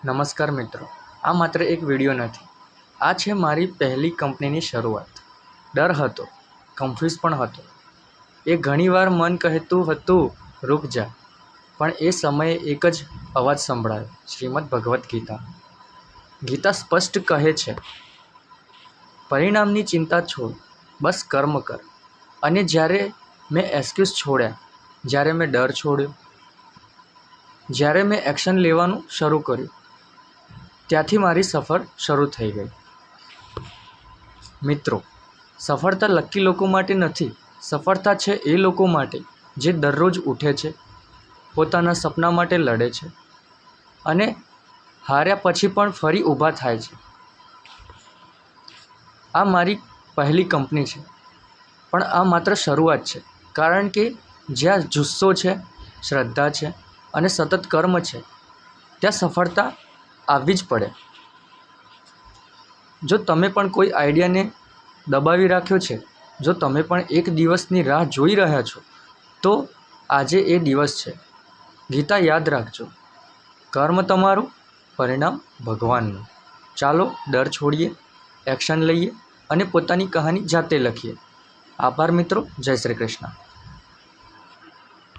નમસ્કાર મિત્રો, આ માત્ર એક વિડીયો નથી. આ છે મારી પહેલી કંપનીની શરૂઆત. ડર હતો, કન્ફ્યુઝ પણ હતો. એ ઘણીવાર મન કહેતું હતું રૂક જા, પણ એ સમયે એક જ અવાજ સંભળાયો, શ્રીમદ ભગવદ્ ગીતા. ગીતા સ્પષ્ટ કહે છે, પરિણામની ચિંતા છોડ, બસ કર્મ કર. અને જ્યારે મેં એક્સક્યુઝ છોડ્યા, જ્યારે મેં ડર છોડ્યો, જ્યારે મેં એક્શન લેવાનું શરૂ કર્યું, ત્યાંથી મારી સફર શરૂ થઈ ગઈ. મિત્રો, સફળતા લકી લોકો માટે નથી. સફળતા છે એ લોકો માટે જે દરરોજ ઉઠે છે, પોતાના સપના માટે લડે છે અને હાર્યા પછી પણ ફરી ઊભા થાય છે. આ મારી પહેલી કંપની છે, પણ આ માત્ર શરૂઆત છે. કારણ કે જ્યાં જુસ્સો છે, શ્રદ્ધા છે અને સતત કર્મ છે, ત્યાં સફળતા આવવી જ પડે. જો તમે પણ કોઈ આઈડિયાને દબાવી રાખ્યો છે, જો તમે પણ એક દિવસની રાહ જોઈ રહ્યા છો, તો આજે એ દિવસ છે. ગીતા યાદ રાખજો, કર્મ તમારું, પરિણામ ભગવાનનું. ચાલો ડર છોડીએ, એક્શન લઈએ અને પોતાની કહાની જાતે લખીએ. આભાર મિત્રો. જય શ્રી કૃષ્ણ.